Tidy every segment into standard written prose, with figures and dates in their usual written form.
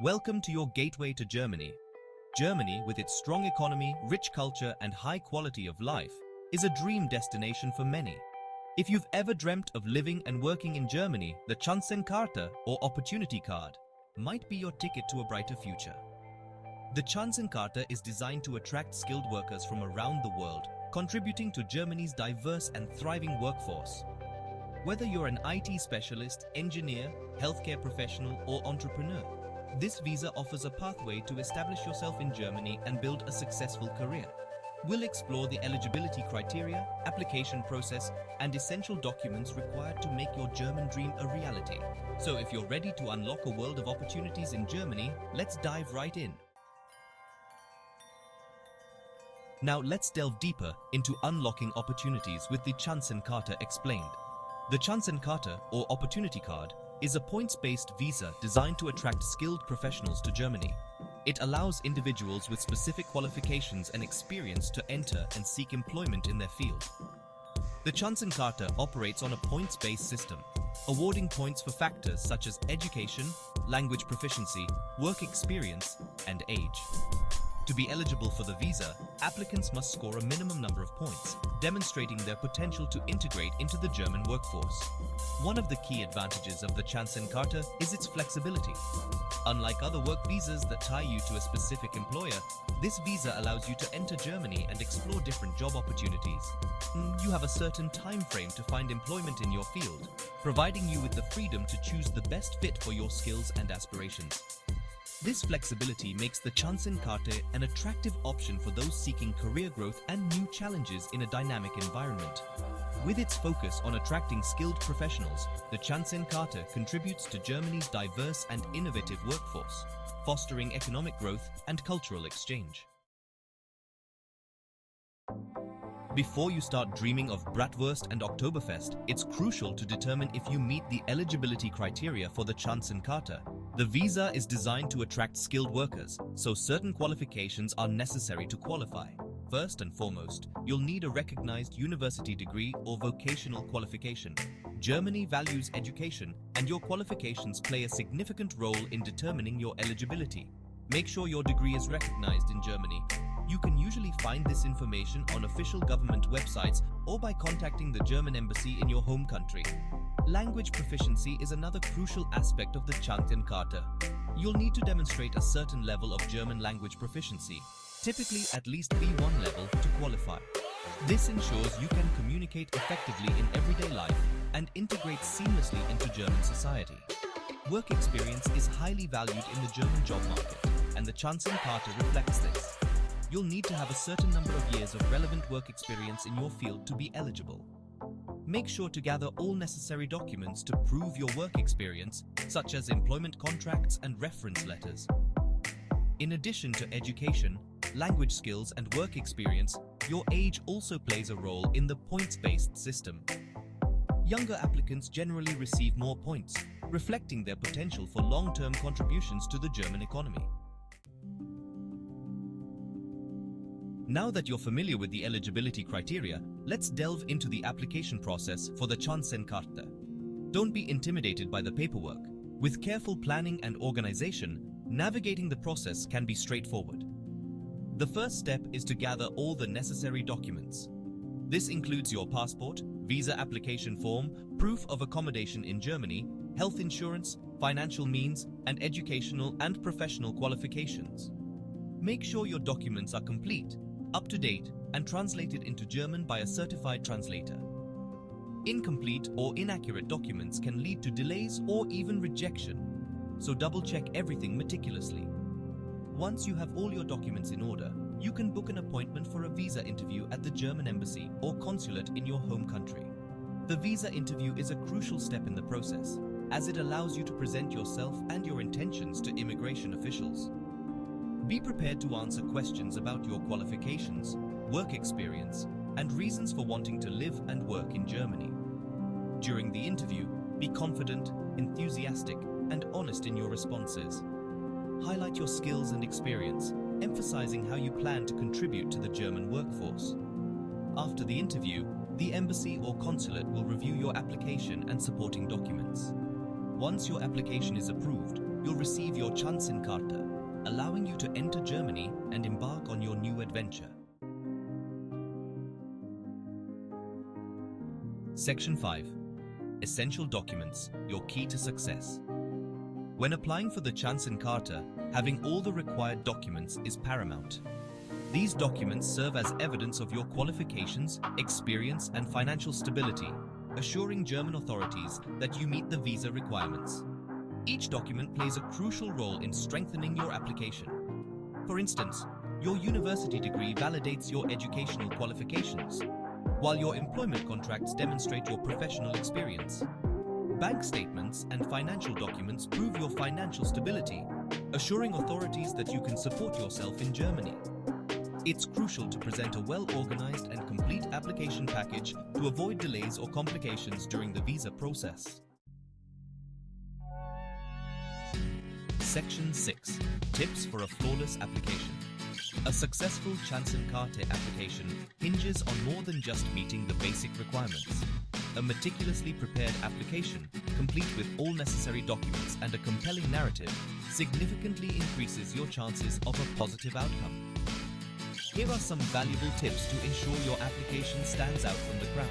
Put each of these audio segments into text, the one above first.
Welcome to your gateway to Germany. Germany, with its strong economy, rich culture, and high quality of life, is a dream destination for many. If you've ever dreamt of living and working in Germany, the Chancen Karte, or Opportunity Card, might be your ticket to a brighter future. The Chancen Karte is designed to attract skilled workers from around the world, contributing to Germany's diverse and thriving workforce. Whether you're an IT specialist, engineer, healthcare professional, or entrepreneur, this visa offers a pathway to establish yourself in Germany and build a successful career. We'll explore the eligibility criteria, application process, and essential documents required to make your German dream a reality. So if you're ready to unlock a world of opportunities in Germany, let's dive right in. Now let's delve deeper into unlocking opportunities with the Chancen Karte explained. The Chancen Karte, or Opportunity Card, is a points-based visa designed to attract skilled professionals to Germany. It allows individuals with specific qualifications and experience to enter and seek employment in their field. The Chancen Karte operates on a points-based system, awarding points for factors such as education, language proficiency, work experience, and age. To be eligible for the visa, applicants must score a minimum number of points, demonstrating their potential to integrate into the German workforce. One of the key advantages of the Chancen Karte is its flexibility. Unlike other work visas that tie you to a specific employer, this visa allows you to enter Germany and explore different job opportunities. You have a certain time frame to find employment in your field, providing you with the freedom to choose the best fit for your skills and aspirations. This flexibility makes the Chancen Karte an attractive option for those seeking career growth and new challenges in a dynamic environment. With its focus on attracting skilled professionals, the Chancen Karte contributes to Germany's diverse and innovative workforce, fostering economic growth and cultural exchange. Before you start dreaming of Bratwurst and Oktoberfest, it's crucial to determine if you meet the eligibility criteria for the Chancen Karte. The visa is designed to attract skilled workers, so certain qualifications are necessary to qualify. First and foremost, you'll need a recognized university degree or vocational qualification. Germany values education, and your qualifications play a significant role in determining your eligibility. Make sure your degree is recognized in Germany. You can usually find this information on official government websites or by contacting the German embassy in your home country. Language proficiency is another crucial aspect of the Chancen Karte. You'll need to demonstrate a certain level of German language proficiency, typically at least B1 level, to qualify. This ensures you can communicate effectively in everyday life and integrate seamlessly into German society. Work experience is highly valued in the German job market, and the Chancen Karte reflects this. You'll need to have a certain number of years of relevant work experience in your field to be eligible. Make sure to gather all necessary documents to prove your work experience, such as employment contracts and reference letters. In addition to education, language skills, and work experience, your age also plays a role in the points-based system. Younger applicants generally receive more points, reflecting their potential for long-term contributions to the German economy. Now that you're familiar with the eligibility criteria, let's delve into the application process for the Chancen Karte. Don't be intimidated by the paperwork. With careful planning and organization, navigating the process can be straightforward. The first step is to gather all the necessary documents. This includes your passport, visa application form, proof of accommodation in Germany, health insurance, financial means, and educational and professional qualifications. Make sure your documents are complete, up to date, and translated into German by a certified translator. Incomplete or inaccurate documents can lead to delays or even rejection, so double-check everything meticulously. Once you have all your documents in order, you can book an appointment for a visa interview at the German embassy or consulate in your home country. The visa interview is a crucial step in the process, as it allows you to present yourself and your intentions to immigration officials. Be prepared to answer questions about your qualifications, work experience, and reasons for wanting to live and work in Germany. During the interview, be confident, enthusiastic, and honest in your responses. Highlight your skills and experience, emphasizing how you plan to contribute to the German workforce. After the interview, the embassy or consulate will review your application and supporting documents. Once your application is approved, you'll receive your Chancen Karte, allowing you to enter Germany and embark on your new adventure. Section 5. Essential documents, your key to success. When applying for the Chancen Karte, having all the required documents is paramount. These documents serve as evidence of your qualifications, experience, and financial stability, assuring German authorities that you meet the visa requirements. Each document plays a crucial role in strengthening your application. For instance, your university degree validates your educational qualifications, while your employment contracts demonstrate your professional experience. Bank statements and financial documents prove your financial stability, assuring authorities that you can support yourself in Germany. It's crucial to present a well-organized and complete application package to avoid delays or complications during the visa process. Section 6. Tips for a flawless application. A successful Chancen Karte application hinges on more than just meeting the basic requirements. A meticulously prepared application, complete with all necessary documents and a compelling narrative, significantly increases your chances of a positive outcome. Here are some valuable tips to ensure your application stands out from the crowd.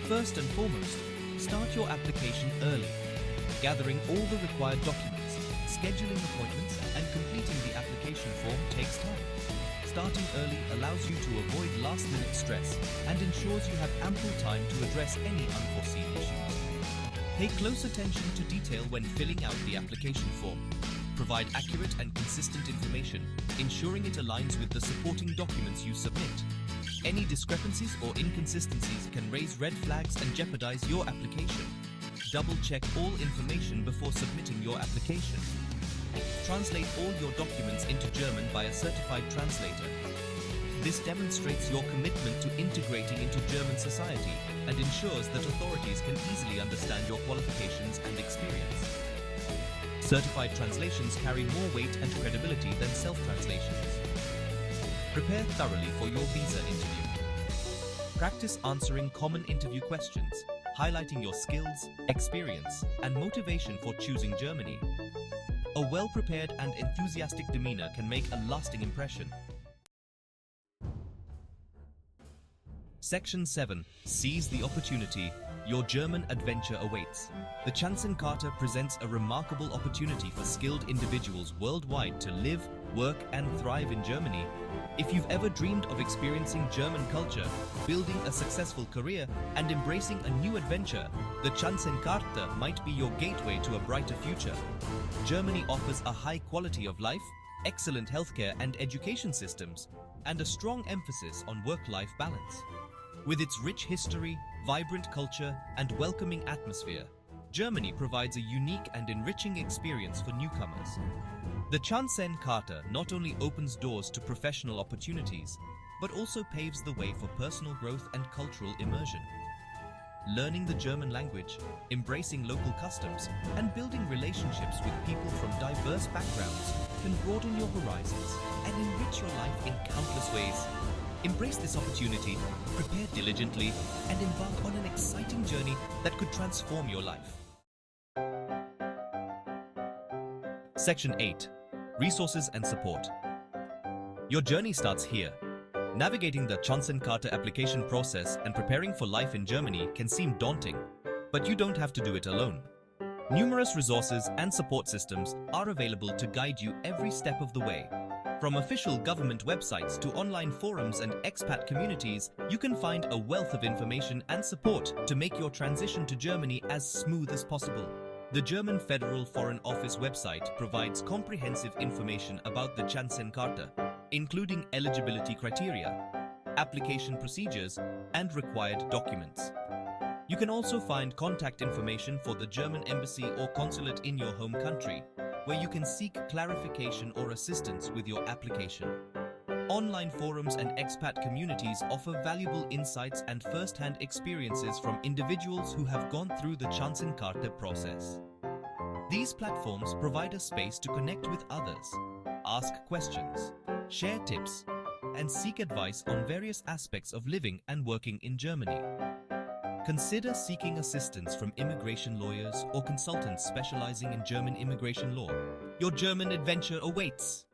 First and foremost, start your application early. Gathering all the required documents, scheduling appointments, and completing the application form takes time. Starting early allows you to avoid last-minute stress and ensures you have ample time to address any unforeseen issues. Pay close attention to detail when filling out the application form. Provide accurate and consistent information, ensuring it aligns with the supporting documents you submit. Any discrepancies or inconsistencies can raise red flags and jeopardize your application. Double-check all information before submitting your application. Translate all your documents into German by a certified translator. This demonstrates your commitment to integrating into German society and ensures that authorities can easily understand your qualifications and experience. Certified translations carry more weight and credibility than self-translations. Prepare thoroughly for your visa interview. Practice answering common interview questions, highlighting your skills, experience, and motivation for choosing Germany. A well-prepared and enthusiastic demeanor can make a lasting impression. Section 7. Seize the opportunity. Your German adventure awaits. The Chancen Karte presents a remarkable opportunity for skilled individuals worldwide to live, work, and thrive in Germany. If you've ever dreamed of experiencing German culture, building a successful career, and embracing a new adventure, the Chancen Karte might be your gateway to a brighter future. Germany offers a high quality of life, excellent healthcare and education systems, and a strong emphasis on work-life balance. With its rich history, vibrant culture, and welcoming atmosphere, Germany provides a unique and enriching experience for newcomers. The Chancen Karte not only opens doors to professional opportunities, but also paves the way for personal growth and cultural immersion. Learning the German language, embracing local customs, and building relationships with people from diverse backgrounds can broaden your horizons and enrich your life in countless ways. Embrace this opportunity, prepare diligently, and embark on an exciting journey that could transform your life. Section 8. Resources and support. Your journey starts here. Navigating the Chancen Karte application process and preparing for life in Germany can seem daunting, but you don't have to do it alone. Numerous resources and support systems are available to guide you every step of the way. From official government websites to online forums and expat communities, you can find a wealth of information and support to make your transition to Germany as smooth as possible. The German Federal Foreign Office website provides comprehensive information about the Chancen Karte, including eligibility criteria, application procedures, and required documents. You can also find contact information for the German embassy or consulate in your home country, where you can seek clarification or assistance with your application. Online forums and expat communities offer valuable insights and first-hand experiences from individuals who have gone through the Chancen Karte process. These platforms provide a space to connect with others, ask questions, share tips, and seek advice on various aspects of living and working in Germany. Consider seeking assistance from immigration lawyers or consultants specializing in German immigration law. Your German adventure awaits!